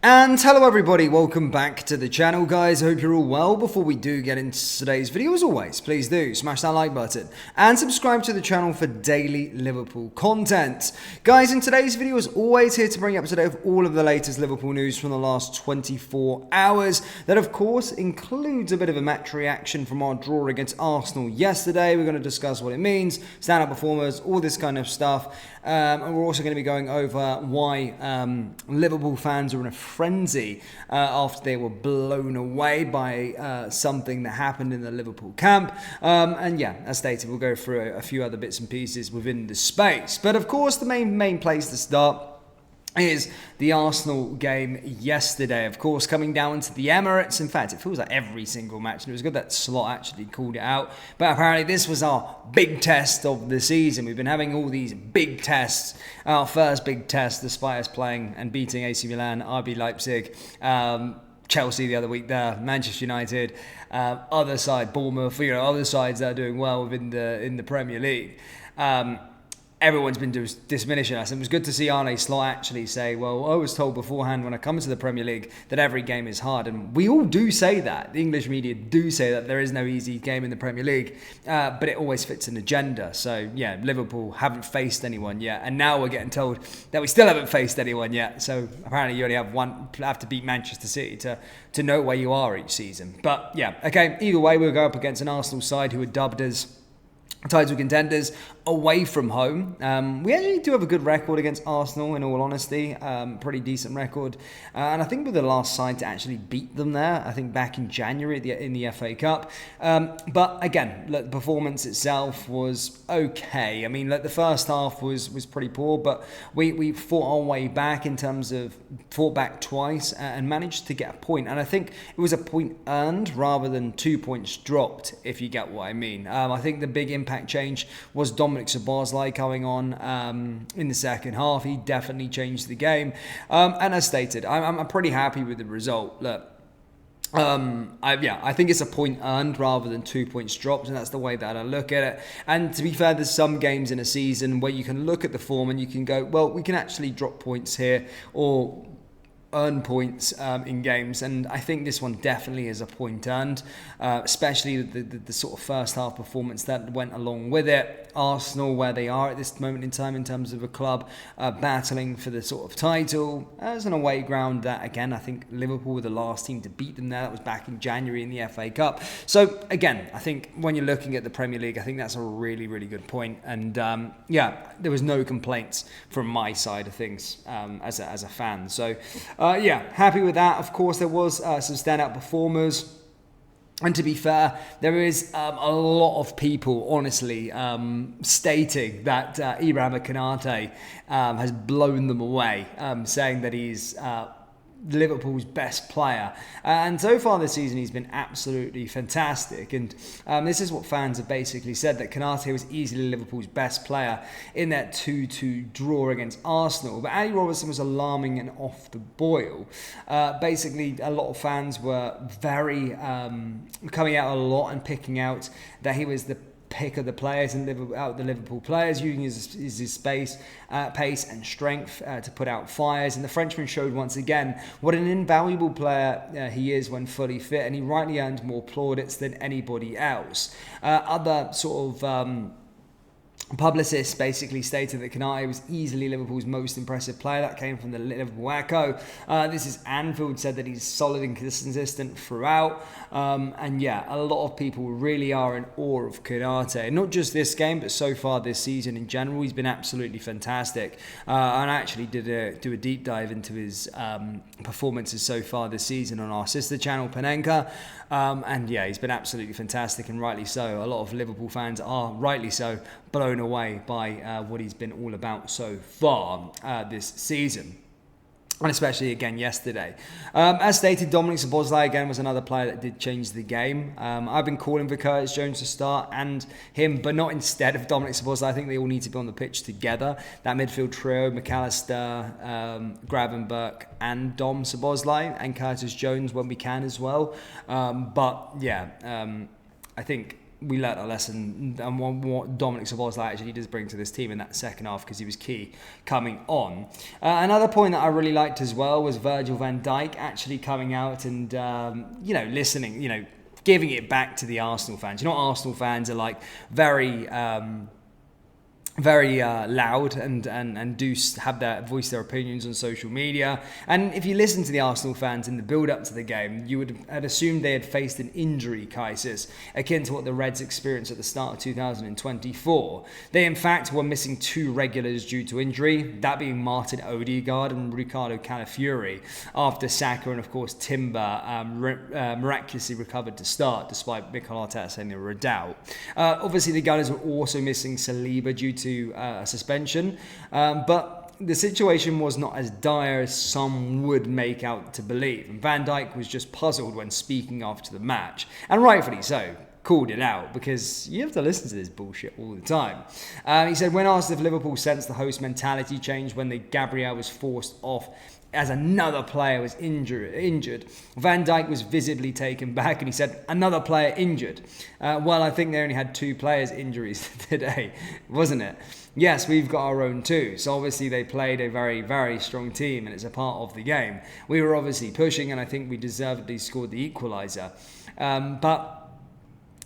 And hello everybody, welcome back to the channel guys. I hope you're all well. Before we do get into today's video, as always, please do smash that like button and subscribe to the channel for daily Liverpool content. Guys, in today's video, as always, here to bring you up to date with all of the latest Liverpool news from the last 24 hours. That of course includes a bit of a match reaction from our draw against Arsenal yesterday. We're going to discuss what it means, standout performers, all this kind of stuff. And we're also going to be going over why Liverpool fans are in a frenzy after they were blown away by something that happened in the Liverpool camp. And yeah, as stated, we'll go through a few other bits and pieces within the space. But of course, the main place to start is the Arsenal game yesterday, of course, coming down to the Emirates. In fact, it feels like every single match, and it was good that Slot actually called it out. But apparently this was our big test of the season. We've been having all these big tests. Our first big test, despite us playing and beating AC Milan, RB Leipzig, Chelsea the other week there, Manchester United, other side, Bournemouth, other sides that are doing well within the Premier League. Everyone's been diminishing us. And it was good to see Arne Slot actually say, well, I was told beforehand when I come to the Premier League that every game is hard. And we all do say that. The English media do say that there is no easy game in the Premier League. But it always fits an agenda. So, yeah, Liverpool haven't faced anyone yet. And now we're getting told that we still haven't faced anyone yet. So, apparently you only have to beat Manchester City to know where you are each season. But, yeah, okay, either way, we'll go up against an Arsenal side who are dubbed as title contenders away from home. We actually do have a good record against Arsenal, in all honesty. Pretty decent record. And I think we're the last side to actually beat them there. I think back in January in the FA Cup. But again, look, the performance itself was okay. I mean, the first half was pretty poor, but we fought our way back in terms of fought back twice and managed to get a point. And I think it was a point earned rather than 2 points dropped, if you get what I mean. I think the big impact change was Dominic Szoboszlai coming on in the second half. He definitely changed the game. And as stated, I'm pretty happy with the result. Look, I think it's a point earned rather than 2 points dropped, and that's the way that I look at it. And to be fair, there's some games in a season where you can look at the form and you can go, well, we can actually drop points here or earn points in games, and I think this one definitely is a point earned, especially the sort of first half performance that went along with it. Arsenal, where they are at this moment in time in terms of a club battling for the sort of title, as an away ground that, again, I think Liverpool were the last team to beat them there. That was back in January in the FA Cup. So again, I think when you're looking at the Premier League, I think that's a really, really good point. And yeah, there was no complaints from my side of things as a fan. So yeah, happy with that. Of course, there was some standout performers. And to be fair, there is a lot of people, honestly, stating that Ibrahima Konate has blown them away, saying that he's Liverpool's best player. And so far this season, he's been absolutely fantastic. And this is what fans have basically said, that Konate was easily Liverpool's best player in that 2-2 draw against Arsenal. But Ali Robertson was alarming and off the boil. Basically, a lot of fans were very coming out a lot and picking out that he was the pick of the players and out the Liverpool players, using his pace and strength to put out fires. And the Frenchman showed once again what an invaluable player he is when fully fit, and he rightly earned more plaudits than anybody else. Other sort of publicists basically stated that Konate was easily Liverpool's most impressive player. That came from the Liverpool Echo. This is Anfield, said that he's solid and consistent throughout. And yeah, a lot of people really are in awe of Konate. Not just this game, but so far this season in general, he's been absolutely fantastic. And I actually did do a deep dive into his performances so far this season on our sister channel, Panenka. And yeah, he's been absolutely fantastic, and rightly so. A lot of Liverpool fans are, rightly so, blown away by what he's been all about so far this season. And especially again yesterday. As stated, Dominic Szoboszlai again was another player that did change the game. I've been calling for Curtis Jones to start and him, but not instead of Dominic Szoboszlai. I think they all need to be on the pitch together. That midfield trio, McAllister, Gravenberch and Dom Szoboszlai, and Curtis Jones when we can as well. But yeah, I think we learnt a lesson and what Dominic Szoboszlai actually does bring to this team in that second half, because he was key coming on. Another point that I really liked as well was Virgil van Dijk actually coming out and, listening, giving it back to the Arsenal fans. Arsenal fans are like very loud and do have their voice their opinions on social media. And if you listen to the Arsenal fans in the build-up to the game, you would have assumed they had faced an injury crisis akin to what the Reds experienced at the start of 2024. They, in fact, were missing 2 regulars due to injury, that being Martin Odegaard and Ricardo Calafiori, after Saka and, of course, Timber miraculously recovered to start, despite Mikel Arteta saying they were a doubt. Obviously, the Gunners were also missing Saliba due to a suspension, but the situation was not as dire as some would make out to believe. And Van Dijk was just puzzled when speaking after the match, and rightfully so. Called it out, because you have to listen to this bullshit all the time. He said, when asked if Liverpool sensed the host mentality change when Gabriel was forced off as another player was injured, Van Dijk was visibly taken back, and he said, another player injured. Well, I think they only had 2 players injuries today, wasn't it? Yes, we've got our own too. So obviously they played a very, very strong team, and it's a part of the game. We were obviously pushing, and I think we deservedly scored the equaliser. But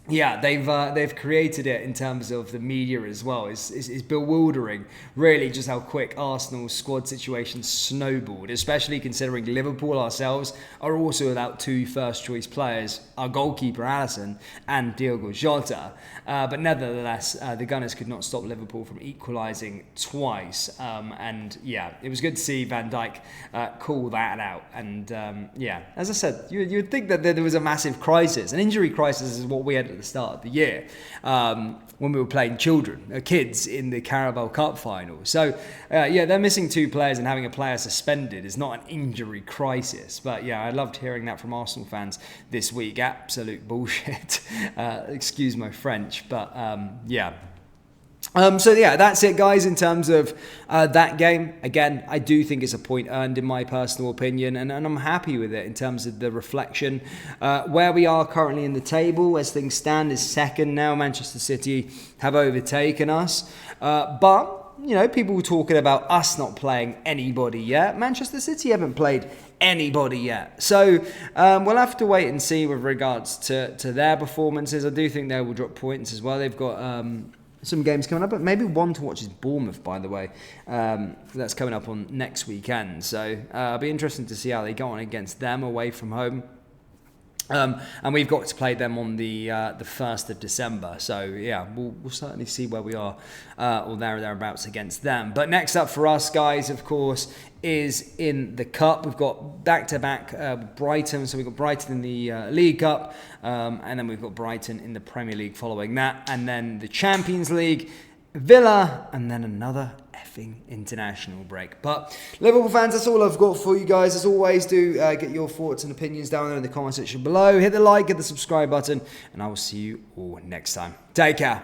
yeah, they've created it in terms of the media as well. It's bewildering, really, just how quick Arsenal's squad situation snowballed, especially considering Liverpool ourselves are also without 2 first-choice players, our goalkeeper Alisson and Diogo Jota. But nevertheless, the Gunners could not stop Liverpool from equalising twice. And yeah, it was good to see Van Dijk call that out. And as I said, you would think that there was a massive crisis. An injury crisis is what we had at the start of the year when we were playing kids in the Carabao Cup final. So they're missing 2 players, and having a player suspended is not an injury crisis. But yeah, I loved hearing that from Arsenal fans this week. Absolute bullshit. Excuse my French, but that's it, guys, in terms of that game. Again, I do think it's a point earned in my personal opinion, and I'm happy with it in terms of the reflection. Where we are currently in the table, as things stand, is second now. Manchester City have overtaken us. But people were talking about us not playing anybody yet. Manchester City haven't played anybody yet. So we'll have to wait and see with regards to their performances. I do think they will drop points as well. They've got some games coming up, but maybe one to watch is Bournemouth, by the way. That's coming up on next weekend. So it'll be interesting to see how they go on against them away from home. And we've got to play them on the 1st of December. So yeah, we'll certainly see where we are or thereabouts against them. But next up for us, guys, of course, is in the Cup. We've got back-to-back Brighton. So we've got Brighton in the League Cup, and then we've got Brighton in the Premier League following that. And then the Champions League, Villa, and then another effing international break. But Liverpool fans, that's all I've got for you guys. As always, do get your thoughts and opinions down there in the comment section below. Hit the like, hit the subscribe button, and I will see you all next time. Take care.